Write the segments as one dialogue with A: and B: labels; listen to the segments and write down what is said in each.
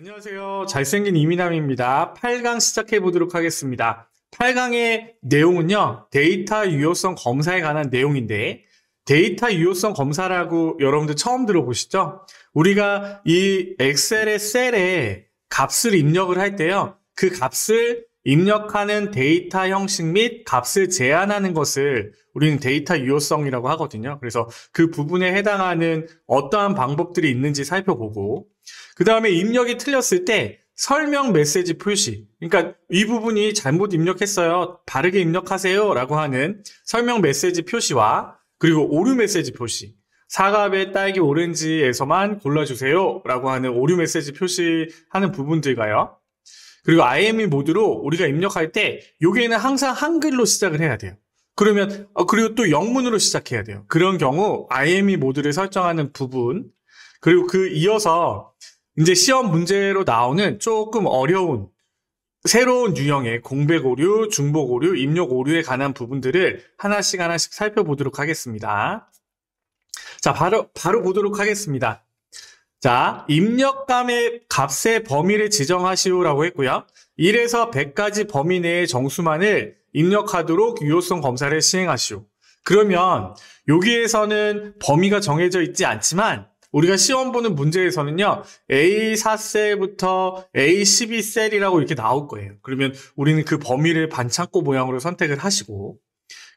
A: 안녕하세요. 잘생긴 이민남입니다. 8강 시작해 보도록 하겠습니다. 8강의 내용은요, 데이터 유효성 검사에 관한 내용인데, 데이터 유효성 검사라고 여러분들 처음 들어보시죠? 우리가 이 엑셀의 셀에 값을 입력을 할 때요, 그 값을 입력하는 데이터 형식 및 값을 제한하는 것을 우리는 데이터 유효성이라고 하거든요. 그래서 그 부분에 해당하는 어떠한 방법들이 있는지 살펴보고, 그 다음에 입력이 틀렸을 때 설명 메시지 표시, 그러니까 이 부분이 잘못 입력했어요, 바르게 입력하세요 라고 하는 설명 메시지 표시와, 그리고 오류 메시지 표시, 사과배 딸기 오렌지에서만 골라주세요 라고 하는 오류 메시지 표시하는 부분들과요, 그리고 IME 모드로 우리가 입력할 때 여기에는 항상 한글로 시작을 해야 돼요. 그러면 그리고 또 영문으로 시작해야 돼요. 그런 경우 IME 모드를 설정하는 부분, 그리고 그 이어서 이제 시험 문제로 나오는 조금 어려운 새로운 유형의 공백 오류, 중복 오류, 입력 오류에 관한 부분들을 하나씩 살펴보도록 하겠습니다. 자, 바로 보도록 하겠습니다. 자, 입력감의 값의 범위를 지정하시오라고 했고요. 1에서 100까지 범위 내의 정수만을 입력하도록 유효성 검사를 시행하시오. 그러면 여기에서는 범위가 정해져 있지 않지만 우리가 시험 보는 문제에서는요, A4셀부터 A12셀이라고 이렇게 나올 거예요. 그러면 우리는 그 범위를 반창고 모양으로 선택을 하시고,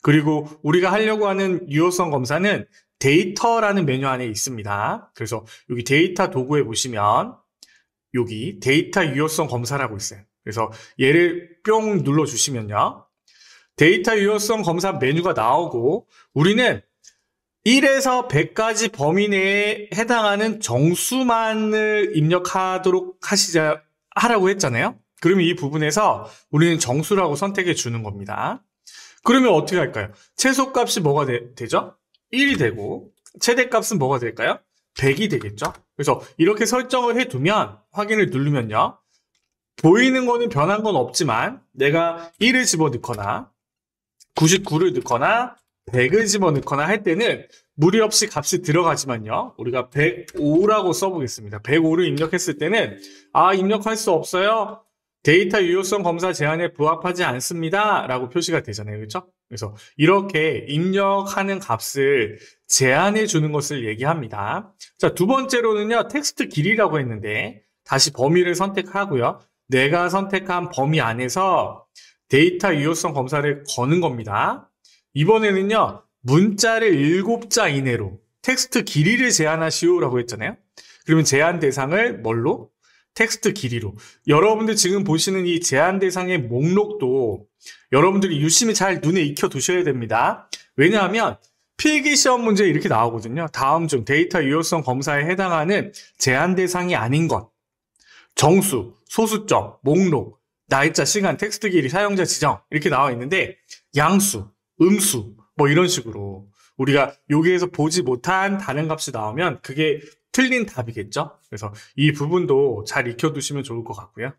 A: 그리고 우리가 하려고 하는 유효성 검사는 데이터라는 메뉴 안에 있습니다. 그래서 여기 데이터 도구에 보시면 여기 데이터 유효성 검사라고 있어요. 그래서 얘를 뿅 눌러주시면요, 데이터 유효성 검사 메뉴가 나오고, 우리는 1에서 100까지 범위 내에 해당하는 정수만을 입력하도록 하라고 했잖아요. 그러면 이 부분에서 우리는 정수라고 선택해 주는 겁니다. 그러면 어떻게 할까요? 최소값이 뭐가 되죠? 1이 되고, 최대값은 뭐가 될까요? 100이 되겠죠? 그래서 이렇게 설정을 해두면, 확인을 누르면요, 보이는 거는 변한 건 없지만 내가 1을 집어넣거나 99를 넣거나 100을 집어넣거나 할 때는 무리 없이 값이 들어가지만요, 우리가 105라고 써보겠습니다. 105를 입력했을 때는 입력할 수 없어요, 데이터 유효성 검사 제한에 부합하지 않습니다 라고 표시가 되잖아요. 그렇죠? 그래서 이렇게 입력하는 값을 제한해 주는 것을 얘기합니다. 자, 두 번째로는요, 텍스트 길이라고 했는데 다시 범위를 선택하고요, 내가 선택한 범위 안에서 데이터 유효성 검사를 거는 겁니다. 이번에는요, 문자를 7자 이내로 텍스트 길이를 제한하시오라고 했잖아요. 그러면 제한 대상을 뭘로? 텍스트 길이로. 여러분들 지금 보시는 이 제한 대상의 목록도 여러분들이 유심히 잘 눈에 익혀 두셔야 됩니다. 왜냐하면 필기 시험 문제에 이렇게 나오거든요. 다음 중 데이터 유효성 검사에 해당하는 제한 대상이 아닌 것, 정수, 소수점, 목록, 날짜, 시간, 텍스트 길이, 사용자 지정 이렇게 나와 있는데, 양수, 음수 뭐 이런 식으로 우리가 여기에서 보지 못한 다른 값이 나오면 그게 틀린 답이겠죠. 그래서 이 부분도 잘 익혀두시면 좋을 것 같고요.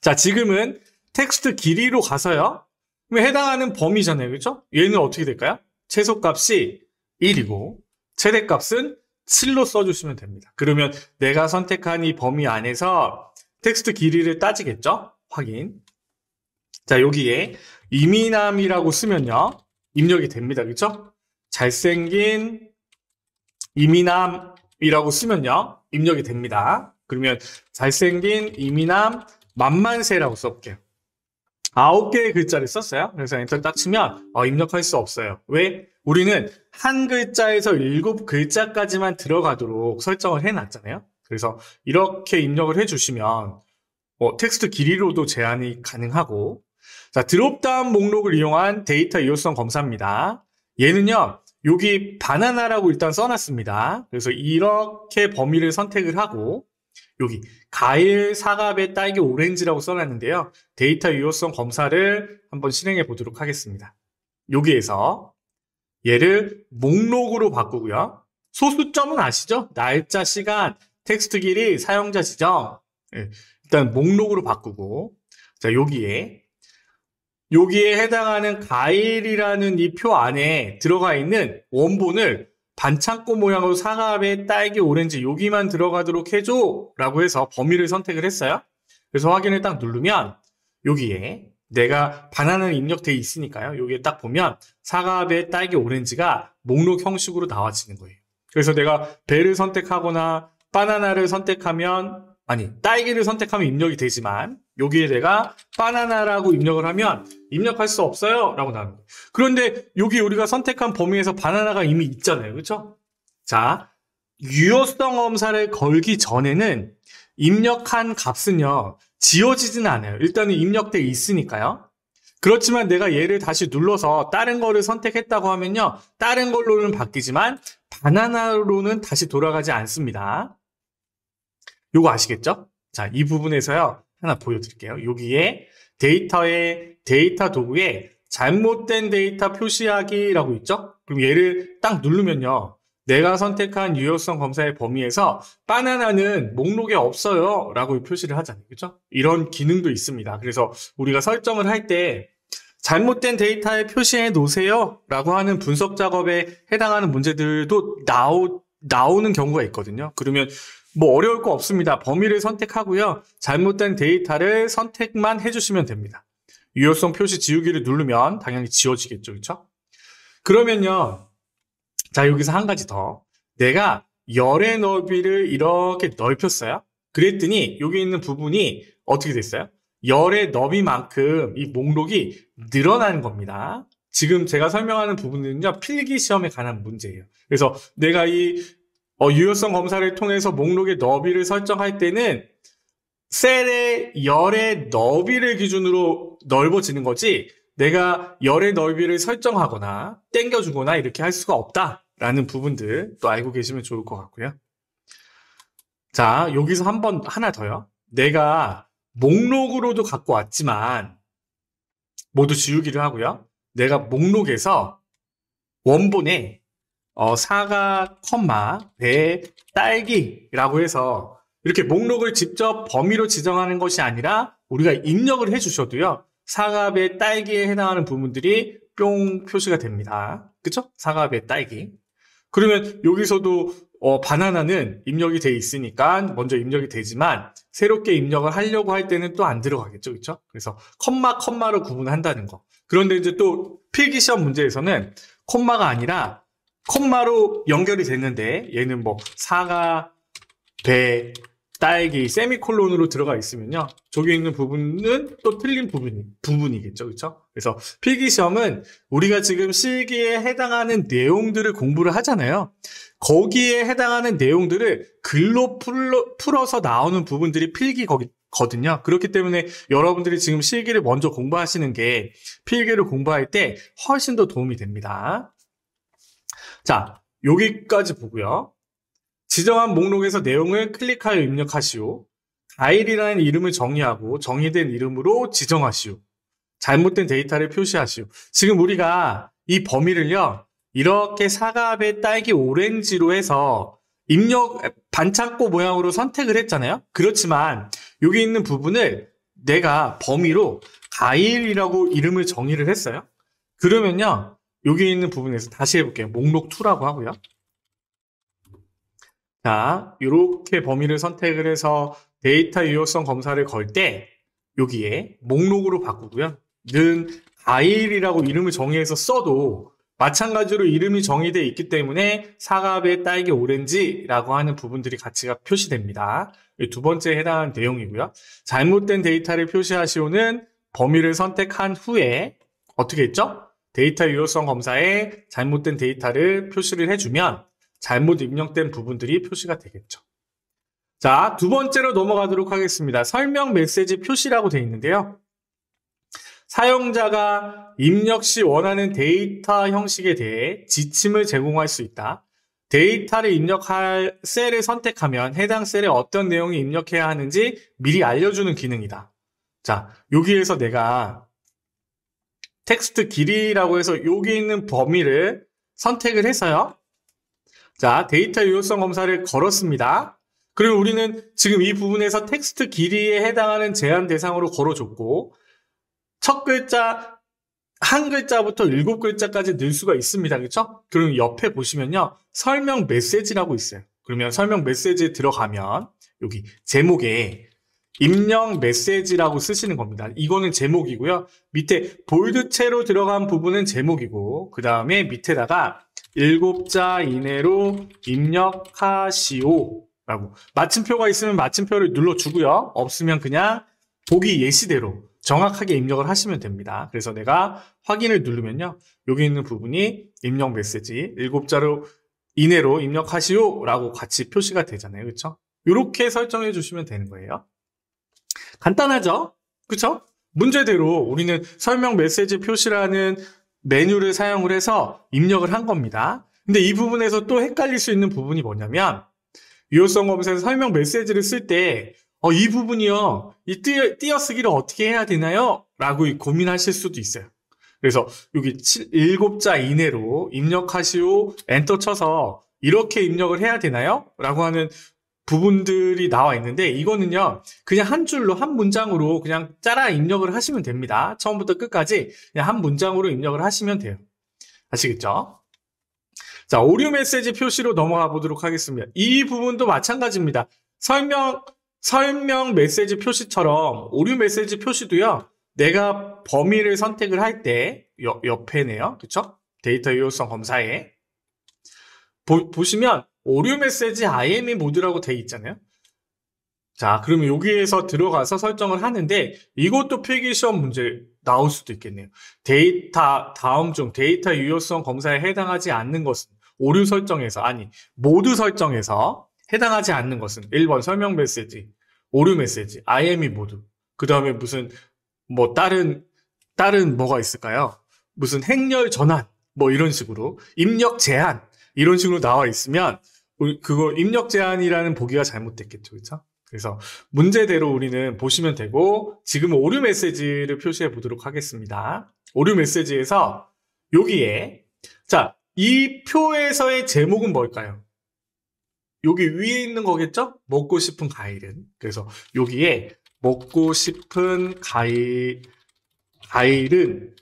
A: 자, 지금은 텍스트 길이로 가서요, 해당하는 범위잖아요. 그렇죠? 얘는 어떻게 될까요? 최소값이 1이고 최대값은 7로 써주시면 됩니다. 그러면 내가 선택한 이 범위 안에서 텍스트 길이를 따지겠죠? 확인. 자, 여기에 이민남이라고 쓰면요, 입력이 됩니다. 그렇죠? 잘생긴 이민남이라고 쓰면요, 입력이 됩니다. 그러면 잘생긴 이민남 만만세라고 써볼게요. 9개의 글자를 썼어요. 그래서 엔터 딱 치면 입력할 수 없어요. 왜? 우리는 한 글자에서 7글자까지만 들어가도록 설정을 해놨잖아요. 그래서 이렇게 입력을 해주시면 텍스트 길이로도 제한이 가능하고, 자, 드롭다운 목록을 이용한 데이터 유효성 검사입니다. 얘는요, 여기 바나나라고 일단 써놨습니다. 그래서 이렇게 범위를 선택을 하고, 여기 과일, 사과배, 딸기, 오렌지라고 써놨는데요, 데이터 유효성 검사를 한번 실행해 보도록 하겠습니다. 여기에서 얘를 목록으로 바꾸고요, 소수점은 아시죠? 날짜, 시간, 텍스트 길이, 사용자 지정, 일단 목록으로 바꾸고, 자, 여기에 해당하는 과일이라는 이 표 안에 들어가 있는 원본을 반창고 모양으로 사과배, 딸기, 오렌지 여기만 들어가도록 해줘 라고 해서 범위를 선택을 했어요. 그래서 확인을 딱 누르면 여기에 내가 바나나는 입력되어 있으니까요. 여기에 딱 보면 사과배, 딸기, 오렌지가 목록 형식으로 나와지는 거예요. 그래서 내가 배를 선택하거나 바나나를 선택하면 딸기를 선택하면 입력이 되지만 여기에 내가 바나나라고 입력을 하면 입력할 수 없어요 라고 나오는 거예요. 그런데 여기 우리가 선택한 범위에서 바나나가 이미 있잖아요. 그렇죠? 자, 유효성 검사를 걸기 전에는 입력한 값은요 지워지지는 않아요. 일단은 입력돼 있으니까요. 그렇지만 내가 얘를 다시 눌러서 다른 거를 선택했다고 하면요 다른 걸로는 바뀌지만 바나나로는 다시 돌아가지 않습니다. 요거 아시겠죠? 자, 이 부분에서요 하나 보여드릴게요. 여기에 데이터 도구에 잘못된 데이터 표시하기라고 있죠? 그럼 얘를 딱 누르면요 내가 선택한 유효성 검사의 범위에서 바나나는 목록에 없어요 라고 표시를 하잖아요. 그렇죠? 이런 기능도 있습니다. 그래서 우리가 설정을 할 때 잘못된 데이터에 표시해 놓으세요 라고 하는 분석 작업에 해당하는 문제들도 나오는 경우가 있거든요. 그러면 뭐 어려울 거 없습니다. 범위를 선택하고요. 잘못된 데이터를 선택만 해주시면 됩니다. 유효성 표시 지우기를 누르면 당연히 지워지겠죠. 그렇죠? 그러면요. 자, 여기서 한 가지 더. 내가 열의 너비를 이렇게 넓혔어요. 그랬더니 여기 있는 부분이 어떻게 됐어요? 열의 너비만큼 이 목록이 늘어나는 겁니다. 지금 제가 설명하는 부분은요. 필기시험에 관한 문제예요. 그래서 내가 이 유효성 검사를 통해서 목록의 너비를 설정할 때는 셀의 열의 너비를 기준으로 넓어지는 거지 내가 열의 너비를 설정하거나 땡겨주거나 이렇게 할 수가 없다라는 부분들 또 알고 계시면 좋을 것 같고요. 자, 여기서 하나 더요. 내가 목록으로도 갖고 왔지만 모두 지우기를 하고요. 내가 목록에서 원본에 사과, 배, 딸기라고 해서 이렇게 목록을 직접 범위로 지정하는 것이 아니라 우리가 입력을 해주셔도요. 사과, 배, 딸기에 해당하는 부분들이 뿅 표시가 됩니다. 그쵸? 사과, 배, 딸기. 그러면 여기서도 바나나는 입력이 돼 있으니까 먼저 입력이 되지만 새롭게 입력을 하려고 할 때는 또 안 들어가겠죠. 그쵸? 그래서 컴마로 구분한다는 거. 그런데 이제 또 필기시험 문제에서는 콤마가 아니라 콤마로 연결이 됐는데 얘는 뭐 사과, 배, 딸기, 세미콜론으로 들어가 있으면요. 저기 있는 부분은 또 틀린 부분이겠죠. 그렇죠? 그래서 필기시험은 우리가 지금 실기에 해당하는 내용들을 공부를 하잖아요. 거기에 해당하는 내용들을 글로 풀어서 나오는 부분들이 필기거든요. 그렇기 때문에 여러분들이 지금 실기를 먼저 공부하시는 게 필기를 공부할 때 훨씬 더 도움이 됩니다. 자, 여기까지 보고요. 지정한 목록에서 내용을 클릭하여 입력하시오. 가일이라는 이름을 정의하고 정의된 이름으로 지정하시오. 잘못된 데이터를 표시하시오. 지금 우리가 이 범위를요. 이렇게 사과, 배, 딸기, 오렌지로 해서 반창고 모양으로 선택을 했잖아요. 그렇지만 여기 있는 부분을 내가 범위로 가일이라고 이름을 정의를 했어요. 그러면요. 여기 있는 부분에서 다시 해볼게요. 목록 2라고 하고요. 자, 이렇게 범위를 선택을 해서 데이터 유효성 검사를 걸 때 여기에 목록으로 바꾸고요. 는 가일이라고 이름을 정의해서 써도 마찬가지로 이름이 정의되어 있기 때문에 사과, 배, 딸기, 오렌지라고 하는 부분들이 가치가 표시됩니다. 두 번째에 해당하는 내용이고요. 잘못된 데이터를 표시하시오는 범위를 선택한 후에 어떻게 했죠? 데이터 유효성 검사에 잘못된 데이터를 표시를 해주면 잘못 입력된 부분들이 표시가 되겠죠. 자, 두 번째로 넘어가도록 하겠습니다. 설명 메시지 표시라고 되어 있는데요. 사용자가 입력 시 원하는 데이터 형식에 대해 지침을 제공할 수 있다. 데이터를 입력할 셀을 선택하면 해당 셀에 어떤 내용을 입력해야 하는지 미리 알려주는 기능이다. 자, 여기에서 내가 텍스트 길이라고 해서 여기 있는 범위를 선택을 해서요. 자, 데이터 유효성 검사를 걸었습니다. 그리고 우리는 지금 이 부분에서 텍스트 길이에 해당하는 제한 대상으로 걸어줬고 첫 글자 한 글자부터 7글자까지 넣을 수가 있습니다. 그렇죠? 그럼 옆에 보시면요. 설명 메시지라고 있어요. 그러면 설명 메시지에 들어가면 여기 제목에 입력 메시지라고 쓰시는 겁니다. 이거는 제목이고요. 밑에 볼드체로 들어간 부분은 제목이고 그 다음에 밑에다가 7자 이내로 입력하시오 라고 마침표가 있으면 마침표를 눌러주고요. 없으면 그냥 보기 예시대로 정확하게 입력을 하시면 됩니다. 그래서 내가 확인을 누르면요. 여기 있는 부분이 입력 메시지 7자로 이내로 입력하시오 라고 같이 표시가 되잖아요. 그렇죠? 이렇게 설정해 주시면 되는 거예요. 간단하죠? 그렇죠? 문제대로 우리는 설명 메시지 표시라는 메뉴를 사용을 해서 입력을 한 겁니다. 근데 이 부분에서 또 헷갈릴 수 있는 부분이 뭐냐면 유효성 검사에서 설명 메시지를 쓸 때 이 부분이요. 이 띄어쓰기를 어떻게 해야 되나요? 라고 고민하실 수도 있어요. 그래서 여기 7자 이내로 입력하시오 엔터 쳐서 이렇게 입력을 해야 되나요? 라고 하는 부분들이 나와 있는데 이거는요. 그냥 한 줄로 한 문장으로 그냥 짜라 입력을 하시면 됩니다. 처음부터 끝까지 그냥 한 문장으로 입력을 하시면 돼요. 아시겠죠? 자, 오류 메시지 표시로 넘어가 보도록 하겠습니다. 이 부분도 마찬가지입니다. 설명 메시지 표시처럼 오류 메시지 표시도요. 내가 범위를 선택을 할 때 옆에네요. 그렇죠? 데이터 유효성 검사에 보시면 오류 메시지 IME 모드라고 되어 있잖아요. 자, 그러면 여기에서 들어가서 설정을 하는데 이것도 필기시험 문제 나올 수도 있겠네요. 다음 중 데이터 유효성 검사에 해당하지 않는 것은 오류 설정에서 모두 설정에서 해당하지 않는 것은 1번 설명 메시지, 오류 메시지, IME 모드. 그 다음에 무슨 다른 뭐가 있을까요? 무슨 행렬 전환 이런 식으로 입력 제한 이런 식으로 나와 있으면 그거 입력 제한이라는 보기가 잘못됐겠죠. 그렇죠? 그래서 문제대로 우리는 보시면 되고 지금은 오류 메시지를 표시해 보도록 하겠습니다. 오류 메시지에서 여기에 자, 이 표에서의 제목은 뭘까요? 여기 위에 있는 거겠죠? 먹고 싶은 과일은. 그래서 여기에 먹고 싶은 과일은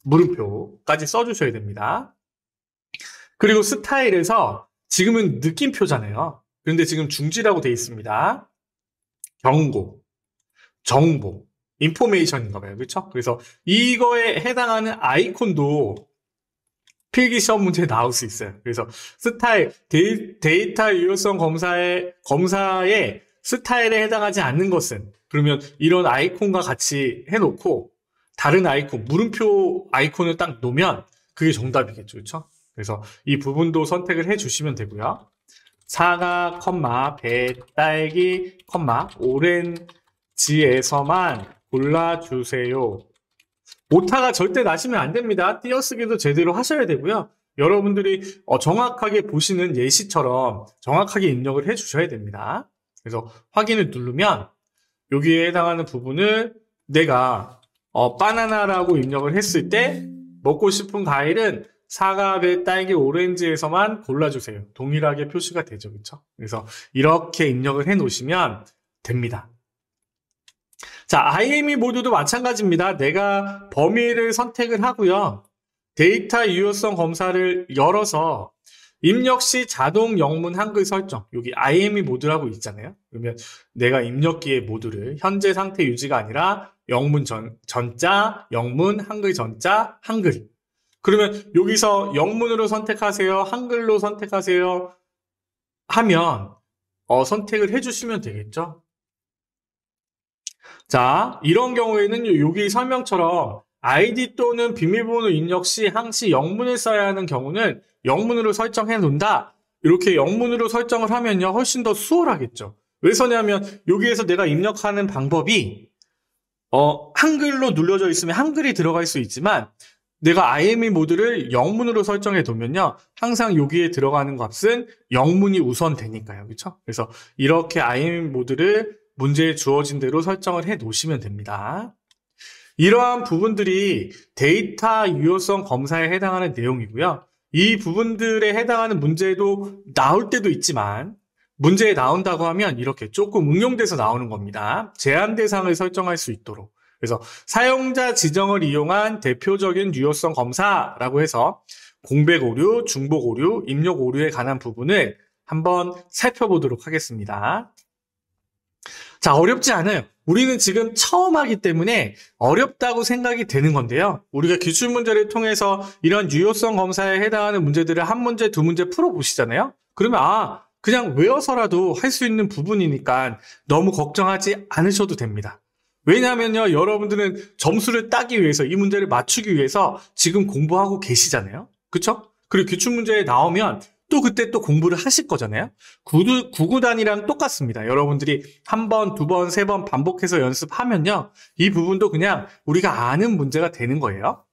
A: 물음표까지 써주셔야 됩니다. 그리고 스타일에서 지금은 느낌표잖아요. 그런데 지금 중지라고 되어 있습니다. 경고, 정보, 인포메이션인가 봐요. 그렇죠? 그래서 이거에 해당하는 아이콘도 필기시험 문제에 나올 수 있어요. 그래서 스타일, 데이터 유효성 검사의 스타일에 해당하지 않는 것은 그러면 이런 아이콘과 같이 해놓고 다른 아이콘, 물음표 아이콘을 딱 놓으면 그게 정답이겠죠. 그렇죠? 그래서 이 부분도 선택을 해주시면 되고요. 사과, 배, 딸기, 오렌지에서만 골라주세요. 오타가 절대 나시면 안 됩니다. 띄어쓰기도 제대로 하셔야 되고요. 여러분들이 정확하게 보시는 예시처럼 정확하게 입력을 해주셔야 됩니다. 그래서 확인을 누르면 여기에 해당하는 부분을 내가 바나나라고 입력을 했을 때 먹고 싶은 과일은 사과, 배, 딸기, 오렌지에서만 골라주세요. 동일하게 표시가 되죠. 그렇죠? 그래서 이렇게 입력을 해 놓으시면 됩니다. 자, IME 모드도 마찬가지입니다. 내가 범위를 선택을 하고요. 데이터 유효성 검사를 열어서 입력 시 자동 영문 한글 설정. 여기 IME 모드라고 있잖아요. 그러면 내가 입력기의 모드를 현재 상태 유지가 아니라 영문 전자, 영문, 한글 전자, 한글. 그러면 여기서 영문으로 선택하세요. 한글로 선택하세요. 하면 선택을 해주시면 되겠죠. 자, 이런 경우에는 여기 설명처럼 아이디 또는 비밀번호 입력 시 항시 영문을 써야 하는 경우는 영문으로 설정해 놓는다. 이렇게 영문으로 설정을 하면요. 훨씬 더 수월하겠죠. 왜 써냐면 여기에서 내가 입력하는 방법이 한글로 눌러져 있으면 한글이 들어갈 수 있지만 내가 IME 모드를 영문으로 설정해 두면요. 항상 여기에 들어가는 값은 영문이 우선 되니까요. 그렇죠? 그래서 이렇게 IME 모드를 문제에 주어진 대로 설정을 해 놓으시면 됩니다. 이러한 부분들이 데이터 유효성 검사에 해당하는 내용이고요. 이 부분들에 해당하는 문제도 나올 때도 있지만 문제에 나온다고 하면 이렇게 조금 응용돼서 나오는 겁니다. 제한 대상을 설정할 수 있도록. 그래서 사용자 지정을 이용한 대표적인 유효성 검사라고 해서 공백 오류, 중복 오류, 입력 오류에 관한 부분을 한번 살펴보도록 하겠습니다. 자, 어렵지 않아요. 우리는 지금 처음 하기 때문에 어렵다고 생각이 되는 건데요. 우리가 기출문제를 통해서 이런 유효성 검사에 해당하는 문제들을 한 문제, 두 문제 풀어보시잖아요. 그러면 그냥 외워서라도 할 수 있는 부분이니까 너무 걱정하지 않으셔도 됩니다. 왜냐하면요, 여러분들은 점수를 따기 위해서, 이 문제를 맞추기 위해서 지금 공부하고 계시잖아요. 그쵸? 그리고 기출문제에 나오면 또 그때 또 공부를 하실 거잖아요. 구구단이랑 똑같습니다. 여러분들이 한 번, 두 번, 세 번 반복해서 연습하면요, 이 부분도 그냥 우리가 아는 문제가 되는 거예요.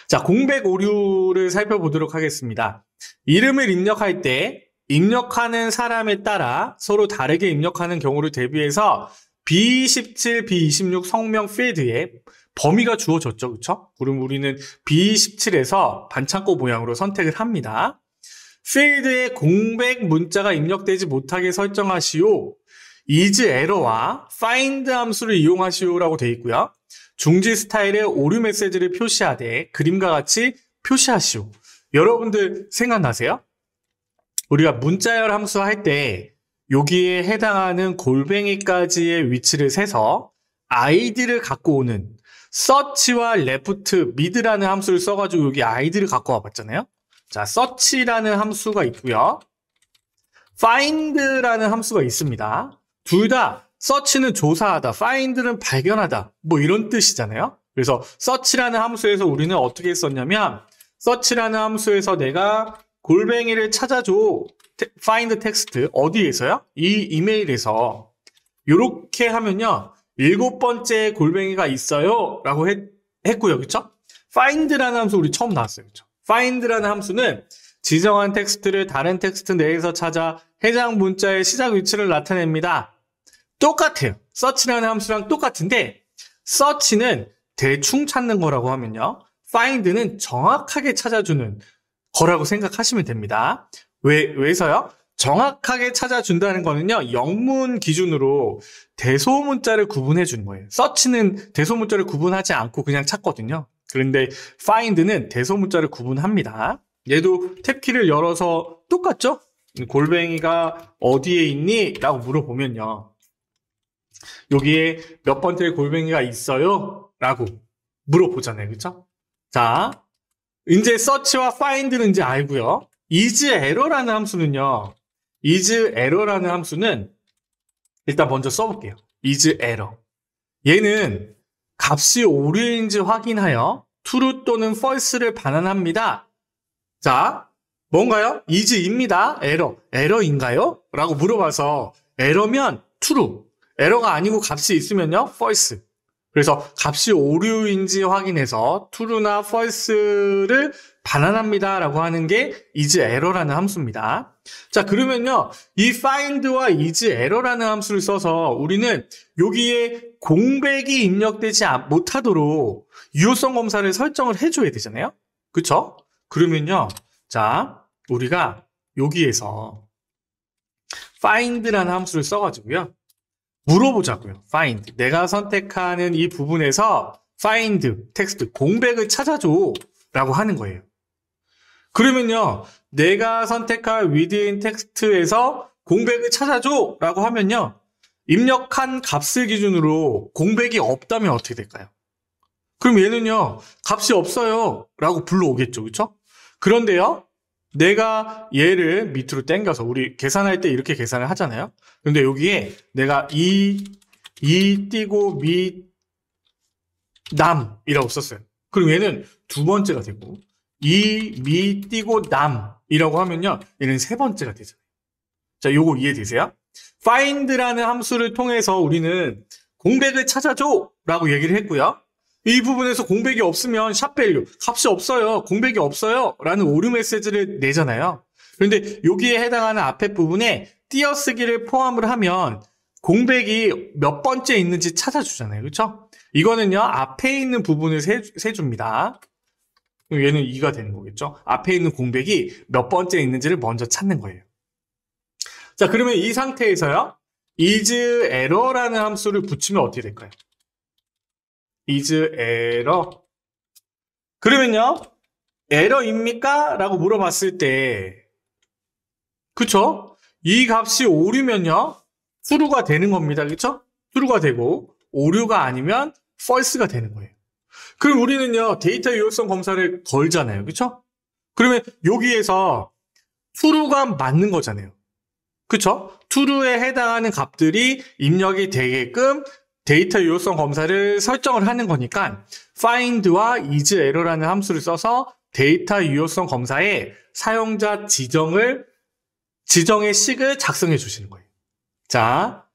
A: 자, 공백 오류를 살펴보도록 하겠습니다. 이름을 입력할 때 입력하는 사람에 따라 서로 다르게 입력하는 경우를 대비해서 B17, B26 성명 필드에 범위가 주어졌죠. 그렇죠? 그럼 우리는 B17에서 반창고 모양으로 선택을 합니다. 필드에 공백 문자가 입력되지 못하게 설정하시오. is error와 find 함수를 이용하시오라고 되어 있고요. 중지 스타일의 오류 메시지를 표시하되 그림과 같이 표시하시오. 여러분들 생각나세요? 우리가 문자열 함수 할 때 여기에 해당하는 골뱅이까지의 위치를 세서 id를 갖고 오는 search와 left, mid라는 함수를 써가지고 여기 id를 갖고 와봤잖아요. 자, search라는 함수가 있고요. find라는 함수가 있습니다. 둘 다 search는 조사하다, find는 발견하다, 뭐 이런 뜻이잖아요. 그래서 search라는 함수에서 우리는 어떻게 썼냐면, search라는 함수에서 내가 골뱅이를 찾아줘, find text 어디에서요? 이 이메일에서 이렇게 하면요, 7번째 골뱅이가 있어요 라고 했고요. 그쵸? find라는 함수 우리 처음 나왔어요. 그쵸? find라는 함수는 지정한 텍스트를 다른 텍스트 내에서 찾아 해당 문자의 시작 위치를 나타냅니다. 똑같아요. search라는 함수랑 똑같은데 search는 대충 찾는 거라고 하면요, find는 정확하게 찾아주는 거라고 생각하시면 됩니다. 왜서요? 정확하게 찾아준다는 거는요, 영문 기준으로 대소문자를 구분해 주는 거예요. search는 대소문자를 구분하지 않고 그냥 찾거든요. 그런데 find는 대소문자를 구분합니다. 얘도 탭키를 열어서 똑같죠? 골뱅이가 어디에 있니? 라고 물어보면요, 여기에 몇 번째 골뱅이가 있어요? 라고 물어보잖아요. 그쵸? 자, 이제 search와 find는 이제 알고요. is error라는 함수는요, is error라는 함수는 일단 먼저 써볼게요. is error. 얘는 값이 오류인지 확인하여 true 또는 false를 반환합니다. 자, 뭔가요? is입니다. error인가요? 라고 물어봐서 error면 true, 에러가 아니고 값이 있으면요, false. 그래서 값이 오류인지 확인해서 true나 false를 반환합니다 라고 하는 게 is error라는 함수입니다. 자, 그러면요, 이 find와 is error라는 함수를 써서 우리는 여기에 공백이 입력되지 못하도록 유효성 검사를 설정을 해줘야 되잖아요. 그쵸? 그러면요, 자, 우리가 여기에서 find라는 함수를 써가지고요, 물어보자고요. find. 내가 선택하는 이 부분에서 find 텍스트 공백을 찾아줘 라고 하는 거예요. 그러면요, 내가 선택할 within 텍스트에서 공백을 찾아줘 라고 하면요, 입력한 값을 기준으로 공백이 없다면 어떻게 될까요? 그럼 얘는요, 값이 없어요 라고 불러오겠죠. 그쵸? 그런데요, 내가 얘를 밑으로 당겨서, 우리 계산할 때 이렇게 계산을 하잖아요. 근데 여기에 내가 이 띄고 남이라고 썼어요. 그럼 얘는 두 번째가 되고, 미 띄고 남이라고 하면요, 얘는 세 번째가 되잖아요. 자, 요거 이해되세요? find라는 함수를 통해서 우리는 공백을 찾아줘 라고 얘기를 했고요. 이 부분에서 공백이 없으면 샵밸류, 값이 없어요, 공백이 없어요 라는 오류 메시지를 내잖아요. 그런데 여기에 해당하는 앞에 부분에 띄어쓰기를 포함을 하면 공백이 몇 번째 있는지 찾아주잖아요. 그렇죠? 이거는요, 앞에 있는 부분을 세줍니다. 얘는 2가 되는 거겠죠? 앞에 있는 공백이 몇 번째 있는지를 먼저 찾는 거예요. 자, 그러면 이 상태에서요, is error라는 함수를 붙이면 어떻게 될까요? is error. 그러면요, 에러입니까? 라고 물어봤을 때, 그쵸? 이 값이 오류면요, true가 되는 겁니다. 그쵸? true가 되고, 오류가 아니면 false가 되는 거예요. 그럼 우리는요, 데이터 유효성 검사를 걸잖아요. 그쵸? 그러면 여기에서 true가 맞는 거잖아요. 그쵸? true에 해당하는 값들이 입력이 되게끔 데이터 유효성 검사를 설정을 하는 거니까 find와 isError라는 함수를 써서 데이터 유효성 검사에 사용자 지정의 식을 작성해 주시는 거예요. 자,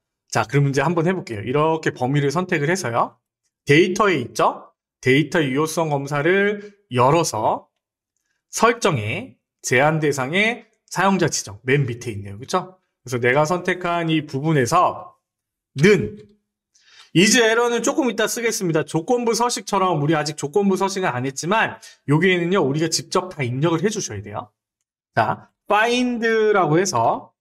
A: 그럼 이제 한번 해볼게요. 이렇게 범위를 선택을 해서요. 데이터에 있죠? 데이터 유효성 검사를 열어서 설정에 제한 대상에 사용자 지정 맨 밑에 있네요. 그렇죠? 그래서 내가 선택한 이 부분에서 는 isError는 조금 이따 쓰겠습니다. 조건부 서식처럼 우리 아직 조건부 서식은 안 했지만 여기에는요 우리가 직접 다 입력을 해주셔야 돼요. 자, find라고 해서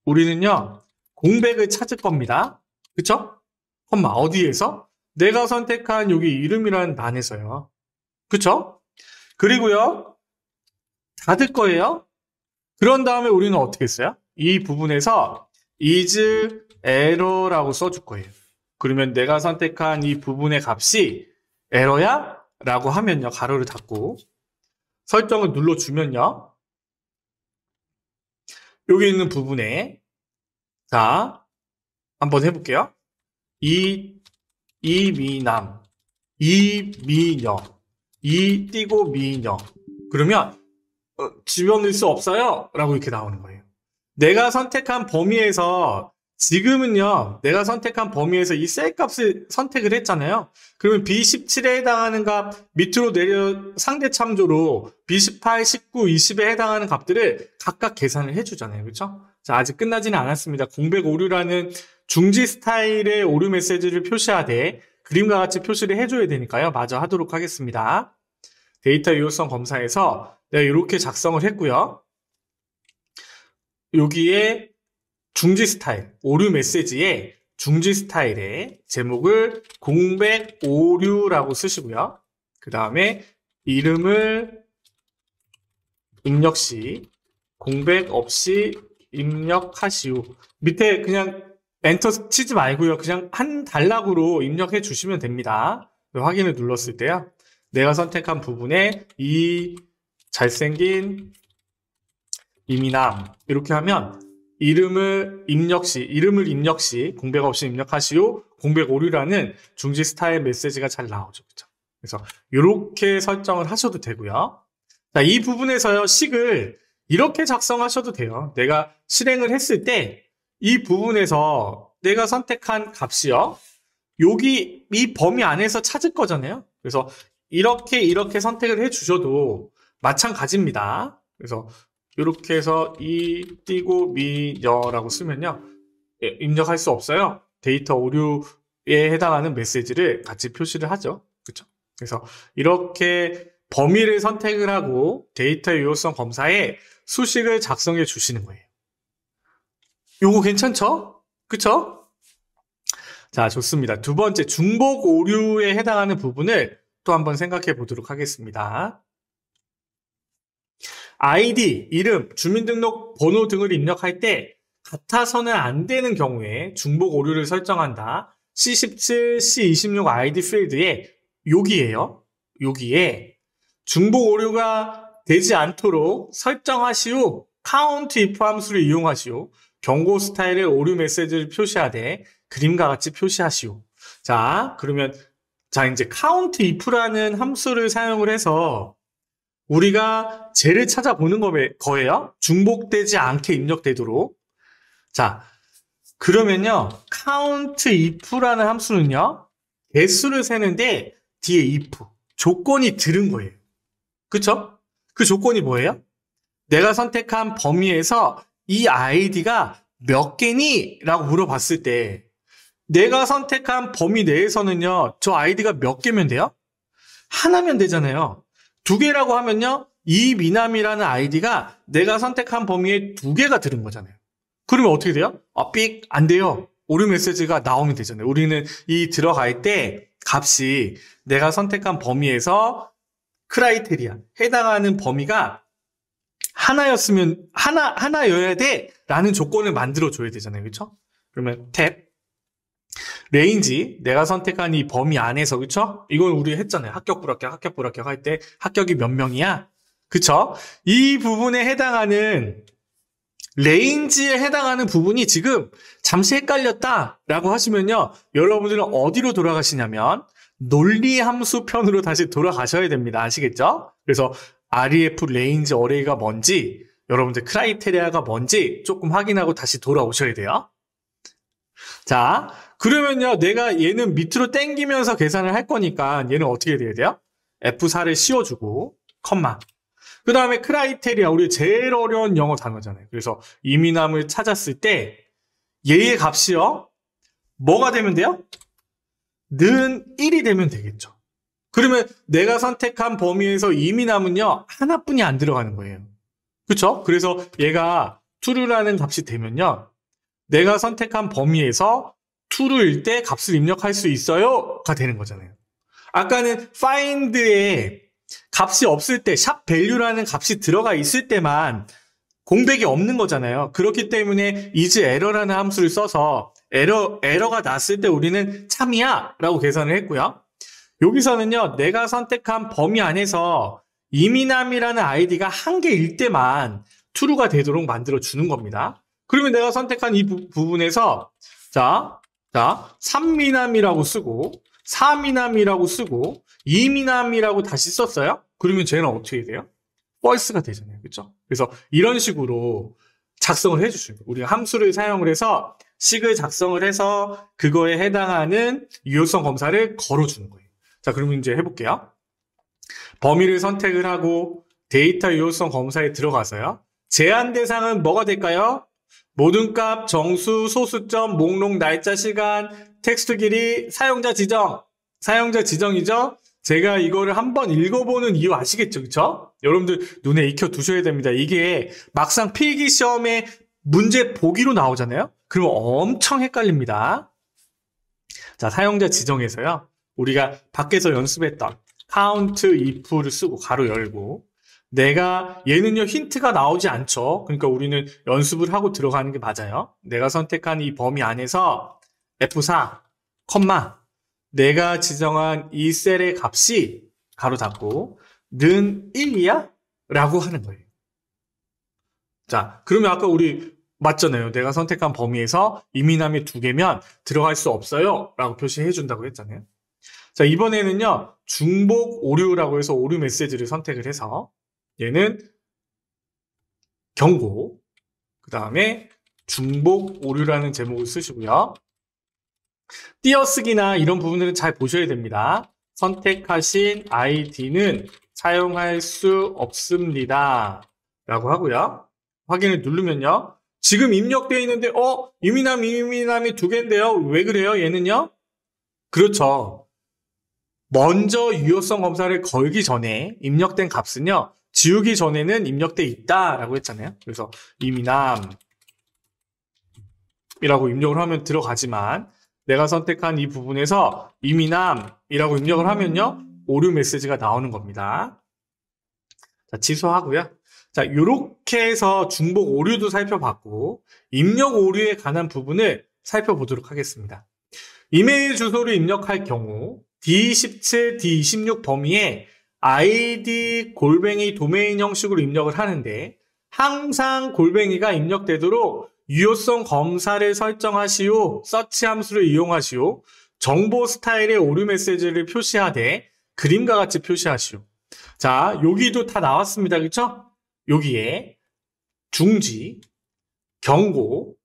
A: 우리는요 공백을 찾을 겁니다. 그쵸? 컴마 어디에서? 내가 선택한 여기 이름이라는 단에서요. 그쵸? 그리고요 닫을 거예요. 그런 다음에 우리는 어떻게 했어요? 이 부분에서 isError라고 써줄 거예요. 그러면 내가 선택한 이 부분의 값이 에러야? 라고 하면요. 가로를 닫고 설정을 눌러주면요. 여기 있는 부분에 자 한번 해볼게요. 이미남, 이미녀, 띄고 미녀 그러면 집어넣을 수 없어요? 라고 이렇게 나오는 거예요. 내가 선택한 범위에서 지금은요, 내가 선택한 범위에서 이 셀 값을 선택을 했잖아요. 그러면 B17에 해당하는 값 밑으로 내려 상대 참조로 B18, 19, 20에 해당하는 값들을 각각 계산을 해주잖아요. 그렇죠? 자, 아직 끝나지는 않았습니다. 공백 오류라는 중지 스타일의 오류 메시지를 표시하되 그림과 같이 표시를 해줘야 되니까요. 마저 하도록 하겠습니다. 데이터 유효성 검사에서 내가 이렇게 작성을 했고요. 여기에 중지 스타일, 오류 메시지에 중지 스타일의 제목을 공백 오류라고 쓰시고요. 그 다음에 이름을 입력 시 공백 없이 입력하시오. 밑에 그냥 엔터 치지 말고요. 그냥 한 단락으로 입력해 주시면 됩니다. 확인을 눌렀을 때요. 내가 선택한 부분에 이 잘생긴 이미남 이렇게 하면 이름을 입력 시 공백 없이 입력하시오. 공백 오류라는 중지 스타일 메시지가 잘 나오죠. 그렇죠? 그래서 이렇게 설정을 하셔도 되고요. 자, 이 부분에서요. 식을 이렇게 작성하셔도 돼요. 내가 실행을 했을 때 이 부분에서 내가 선택한 값이요. 여기 이 범위 안에서 찾을 거잖아요. 그래서 이렇게 선택을 해 주셔도 마찬가지입니다. 그래서 이렇게 해서 띄고 미녀라고 쓰면요. 입력할 수 없어요. 데이터 오류에 해당하는 메시지를 같이 표시를 하죠. 그렇죠? 그래서 이렇게 범위를 선택을 하고 데이터 유효성 검사에 수식을 작성해 주시는 거예요. 요거 괜찮죠? 그쵸? 자, 좋습니다. 두 번째, 중복 오류에 해당하는 부분을 또 한번 생각해 보도록 하겠습니다. 아이디, 이름, 주민등록 번호 등을 입력할 때 같아서는 안 되는 경우에 중복 오류를 설정한다. C17, C26 아이디 필드에 여기에 중복 오류가 되지 않도록 설정하시오. count if 함수를 이용하시오. 경고 스타일의 오류 메시지를 표시하되 그림과 같이 표시하시오. 자, 그러면 이제 count if라는 함수를 사용을 해서 우리가 쟤를 찾아보는 거예요. 중복되지 않게 입력되도록. 자, 그러면요. count if라는 함수는요. 개수를 세는데 뒤에 if, 조건이 들은 거예요. 그쵸? 그 조건이 뭐예요? 내가 선택한 범위에서 이 아이디가 몇 개니? 라고 물어봤을 때 내가 선택한 범위 내에서는요. 저 아이디가 몇 개면 돼요? 하나면 되잖아요. 두 개라고 하면요. 이미남이라는 아이디가 내가 선택한 범위에 두 개가 들은 거잖아요. 그러면 어떻게 돼요? 삑, 안 돼요. 오류 메시지가 나오면 되잖아요. 우리는 이 들어갈 때 값이 내가 선택한 범위에서 크라이테리아, 해당하는 범위가 하나여야 돼! 라는 조건을 만들어줘야 되잖아요. 그쵸? 그러면 탭, 레인지, 내가 선택한 이 범위 안에서, 그쵸? 이건 우리 했잖아요. 합격, 불합격 할 때 합격이 몇 명이야? 그쵸? 이 부분에 해당하는, 레인지에 해당하는 부분이 지금 잠시 헷갈렸다라고 하시면요. 여러분들은 어디로 돌아가시냐면, 논리 함수 편으로 다시 돌아가셔야 됩니다. 아시겠죠? 그래서 REF 레인지 어레이가 뭔지, 여러분들 크라이테리아가 뭔지 조금 확인하고 다시 돌아오셔야 돼요. 자, 그러면요, 내가 얘는 밑으로 당기면서 계산을 할 거니까 얘는 어떻게 돼야 돼요? F4를 씌워주고, 컴마. 그 다음에 크라이테리아, 우리 제일 어려운 영어 단어잖아요. 그래서 이민함을 찾았을 때 얘의 값이요, 뭐가 되면 돼요? 는 1이 되면 되겠죠. 그러면 내가 선택한 범위에서 이민함은요, 하나뿐이 안 들어가는 거예요. 그쵸? 그래서 얘가 true라는 값이 되면요, 내가 선택한 범위에서 true일 때 값을 입력할 수 있어요? 가 되는 거잖아요. 아까는 find에 값이 없을 때, 샵 value라는 값이 들어가 있을 때만 공백이 없는 거잖아요. 그렇기 때문에 is error라는 함수를 써서 에러가 났을 때 우리는 참이야 라고 계산을 했고요. 여기서는요, 내가 선택한 범위 안에서 이민함이라는 아이디가 한 개일 때만 true가 되도록 만들어 주는 겁니다. 그러면 내가 선택한 이 부분에서 자, 3미남이라고 쓰고 4미남이라고 쓰고 2미남이라고 다시 썼어요? 그러면 쟤는 어떻게 돼요? false가 되잖아요. 그렇죠? 그래서 이런 식으로 작성을 해주시는 거예요. 우리가 함수를 사용을 해서 식을 작성을 해서 그거에 해당하는 유효성 검사를 걸어주는 거예요. 자, 그러면 이제 해볼게요. 범위를 선택을 하고 데이터 유효성 검사에 들어가서요. 제한 대상은 뭐가 될까요? 모든 값, 정수, 소수점, 목록, 날짜, 시간, 텍스트 길이, 사용자 지정. 사용자 지정이죠? 제가 이거를 한번 읽어보는 이유 아시겠죠? 그쵸? 여러분들 눈에 익혀 두셔야 됩니다. 이게 막상 필기 시험에 문제 보기로 나오잖아요? 그러면 엄청 헷갈립니다. 자, 사용자 지정에서요. 우리가 밖에서 연습했던 count if를 쓰고 가로 열고, 내가 얘는요 힌트가 나오지 않죠. 그러니까 우리는 연습을 하고 들어가는 게 맞아요. 내가 선택한 이 범위 안에서 F4, 컴마, 내가 지정한 이 셀의 값이 가로 닫고 는 1이야? 라고 하는 거예요. 자, 그러면 아까 우리 맞잖아요. 내가 선택한 범위에서 이민함이 2개면 들어갈 수 없어요 라고 표시해 준다고 했잖아요. 자, 이번에는요 중복 오류라고 해서 오류 메시지를 선택을 해서 얘는 경고, 그 다음에 중복 오류라는 제목을 쓰시고요. 띄어쓰기나 이런 부분들은 잘 보셔야 됩니다. 선택하신 아이디는 사용할 수 없습니다 라고 하고요. 확인을 누르면요, 지금 입력되어 있는데 이민함이 2개인데요 왜 그래요? 얘는요, 그렇죠, 먼저 유효성 검사를 걸기 전에 입력된 값은요 지우기 전에는 입력돼 있다라고 했잖아요. 그래서 이민함이라고 입력을 하면 들어가지만 내가 선택한 이 부분에서 이민함이라고 입력을 하면요 오류 메시지가 나오는 겁니다. 자, 취소하고요. 자, 이렇게 해서 중복 오류도 살펴봤고 입력 오류에 관한 부분을 살펴보도록 하겠습니다. 이메일 주소를 입력할 경우 D17, D26 범위에 ID 도메인 형식으로 입력을 하는데 항상 골뱅이가 입력되도록 유효성 검사를 설정하시오, 서치 함수를 이용하시오, 정보 스타일의 오류 메시지를 표시하되 그림과 같이 표시하시오. 자, 여기도 다 나왔습니다. 그쵸? 여기에 중지, 경고,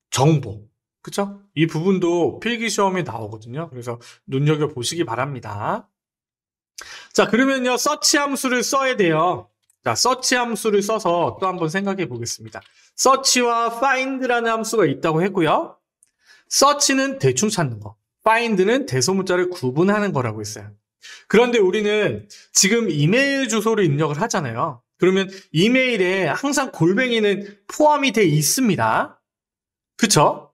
A: 정보. 그쵸? 이 부분도 필기시험에 나오거든요. 그래서 눈여겨보시기 바랍니다. 자, 그러면요, 서치 함수를 써야 돼요. 자, 서치 함수를 써서 또 한번 생각해 보겠습니다. 서치와 find라는 함수가 있다고 했고요. 서치는 대충 찾는 거, find는 대소문자를 구분하는 거라고 했어요. 그런데 우리는 지금 이메일 주소를 입력을 하잖아요. 그러면 이메일에 항상 골뱅이는 포함이 돼 있습니다. 그쵸?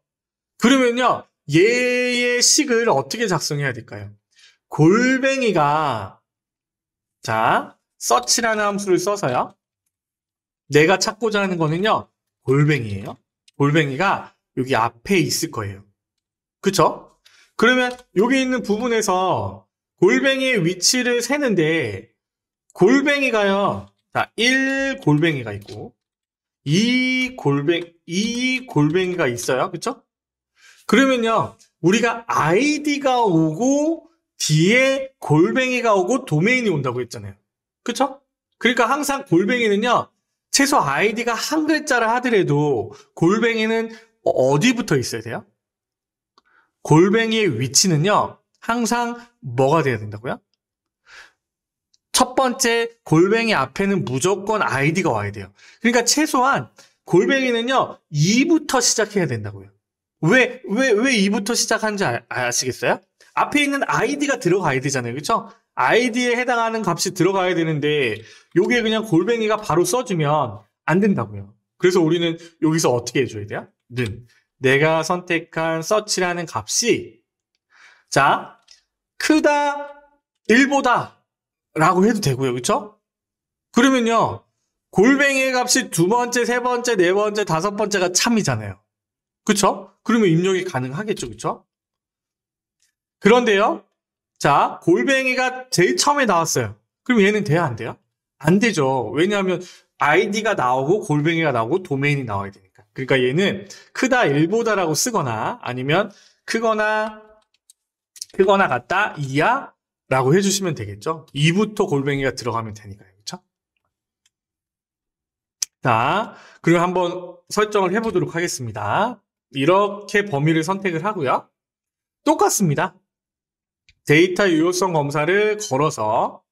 A: 그러면요, 얘의 식을 어떻게 작성해야 될까요? 골뱅이가, 자, search라는 함수를 써서요. 내가 찾고자 하는 거는요, 골뱅이에요. 골뱅이가 여기 앞에 있을 거예요. 그쵸? 그러면 여기 있는 부분에서 골뱅이의 위치를 세는데, 골뱅이가요, 자, 1 골뱅이가 있고, 2 골뱅이가 있어요. 그쵸? 그러면요, 우리가 아이디가 오고, 뒤에 골뱅이가 오고, 도메인이 온다고 했잖아요. 그쵸? 그러니까 항상 골뱅이는요, 최소 아이디가 한 글자라 하더라도, 골뱅이는 어디 붙어 있어야 돼요? 골뱅이의 위치는요, 항상 뭐가 돼야 된다고요? 첫 번째 골뱅이 앞에는 무조건 아이디가 와야 돼요. 그러니까 최소한 골뱅이는요, 2부터 시작해야 된다고요. 왜 2부터 시작하는지 아시겠어요? 앞에 있는 아이디가 들어가야 되잖아요. 그쵸? 아이디에 해당하는 값이 들어가야 되는데, 요게 그냥 골뱅이가 바로 써주면 안 된다고요. 그래서 우리는 여기서 어떻게 해줘야 돼요? 는. 내가 선택한 search라는 값이, 자, 크다, 1보다 라고 해도 되고요. 그쵸? 그러면요, 골뱅이의 값이 두 번째, 세 번째, 네 번째, 다섯 번째가 참이잖아요. 그쵸? 그러면 입력이 가능하겠죠. 그쵸? 그런데요, 자, 골뱅이가 제일 처음에 나왔어요. 그럼 얘는 돼야 안 돼요? 안 되죠. 왜냐하면 아이디가 나오고 골뱅이가 나오고 도메인이 나와야 되니까. 그러니까 얘는 크다 1보다라고 쓰거나 아니면 크거나 같다 2야 라고 해주시면 되겠죠. 2부터 골뱅이가 들어가면 되니까요. 그렇죠? 자, 그럼 한번 설정을 해보도록 하겠습니다. 이렇게 범위를 선택을 하고요. 똑같습니다. 데이터 유효성 검사를 걸어서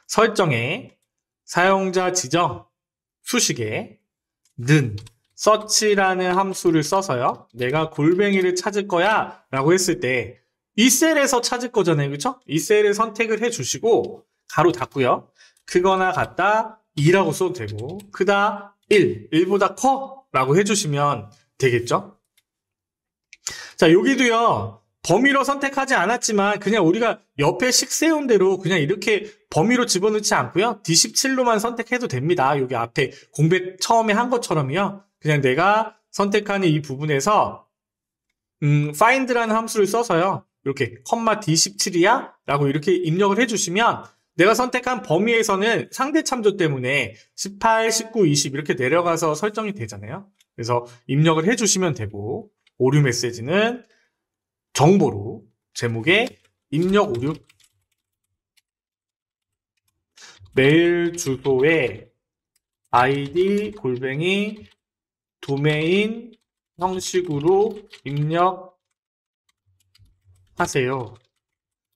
A: 설정에 사용자 지정 수식에 는 search라는 함수를 써서요. 내가 골뱅이를 찾을 거야 라고 했을 때 이 셀에서 찾을 거잖아요. 그렇죠? 이 셀을 선택을 해주시고 가로 닫고요. 크거나 같다 2라고 써도 되고 크다 1보다 커 라고 해주시면 되겠죠? 자, 여기도요. 범위로 선택하지 않았지만 그냥 우리가 옆에 식 세운 대로 그냥 이렇게 범위로 집어넣지 않고요. D17로만 선택해도 됩니다. 여기 앞에 공백 처음에 한 것처럼요. 그냥 내가 선택하는 이 부분에서 find라는 함수를 써서요. 이렇게 컴마 D17이야? 라고 이렇게 입력을 해주시면 내가 선택한 범위에서는 상대 참조 때문에 18, 19, 20 이렇게 내려가서 설정이 되잖아요. 그래서 입력을 해주시면 되고 오류 메시지는 정보로 제목에 입력 오류 메일 주소에 아이디 골뱅이 도메인 형식으로 입력하세요.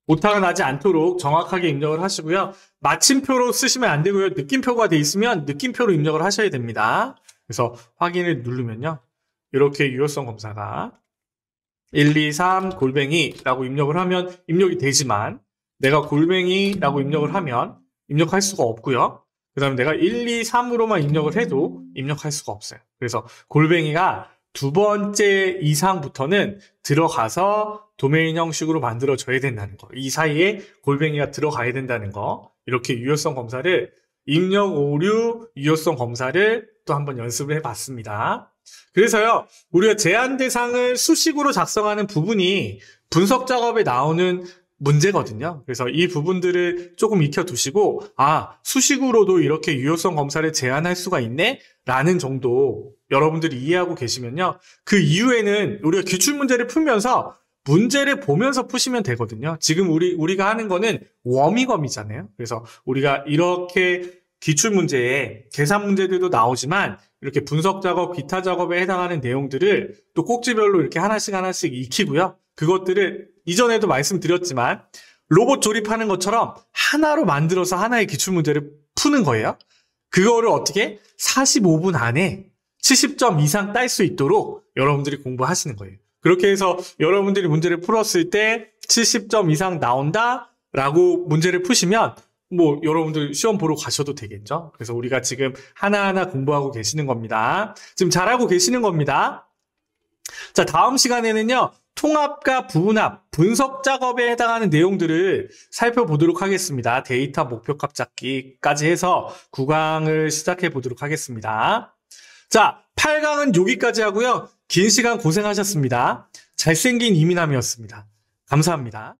A: 오타가 나지 않도록 정확하게 입력을 하시고요. 마침표로 쓰시면 안 되고요. 느낌표가 돼 있으면 느낌표로 입력을 하셔야 됩니다. 그래서 확인을 누르면요. 이렇게 유효성 검사가 123 골뱅이라고 입력을 하면 입력이 되지만 내가 골뱅이라고 입력을 하면 입력할 수가 없고요. 그 다음에 내가 123으로만 입력을 해도 입력할 수가 없어요. 그래서 골뱅이가 두 번째 이상부터는 들어가서 도메인 형식으로 만들어져야 된다는 거. 이 사이에 골뱅이가 들어가야 된다는 거. 이렇게 유효성 검사를 입력 오류 유효성 검사를 또 한번 연습을 해봤습니다. 그래서요, 우리가 제한 대상을 수식으로 작성하는 부분이 분석 작업에 나오는 문제거든요. 그래서 이 부분들을 조금 익혀두시고, 아, 수식으로도 이렇게 유효성 검사를 제한할 수가 있네? 라는 정도 여러분들이 이해하고 계시면요. 그 이후에는 우리가 기출문제를 풀면서 문제를 보면서 푸시면 되거든요. 지금 우리가 하는 거는 워밍업이잖아요. 그래서 우리가 이렇게 기출문제에 계산 문제들도 나오지만 이렇게 분석 작업, 기타 작업에 해당하는 내용들을 또 꼭지별로 이렇게 하나씩 익히고요. 그것들을 이전에도 말씀드렸지만 로봇 조립하는 것처럼 하나로 만들어서 하나의 기출문제를 푸는 거예요. 그거를 어떻게 45분 안에 70점 이상 딸 수 있도록 여러분들이 공부하시는 거예요. 그렇게 해서 여러분들이 문제를 풀었을 때 70점 이상 나온다 라고 문제를 푸시면 뭐 여러분들 시험 보러 가셔도 되겠죠. 그래서 우리가 지금 하나하나 공부하고 계시는 겁니다. 지금 잘하고 계시는 겁니다. 자, 다음 시간에는요. 통합과 분합, 분석 작업에 해당하는 내용들을 살펴보도록 하겠습니다. 데이터 목표값 잡기까지 해서 9강을 시작해 보도록 하겠습니다. 자, 8강은 여기까지 하고요. 긴 시간 고생하셨습니다. 잘생긴 이민함이었습니다. 감사합니다.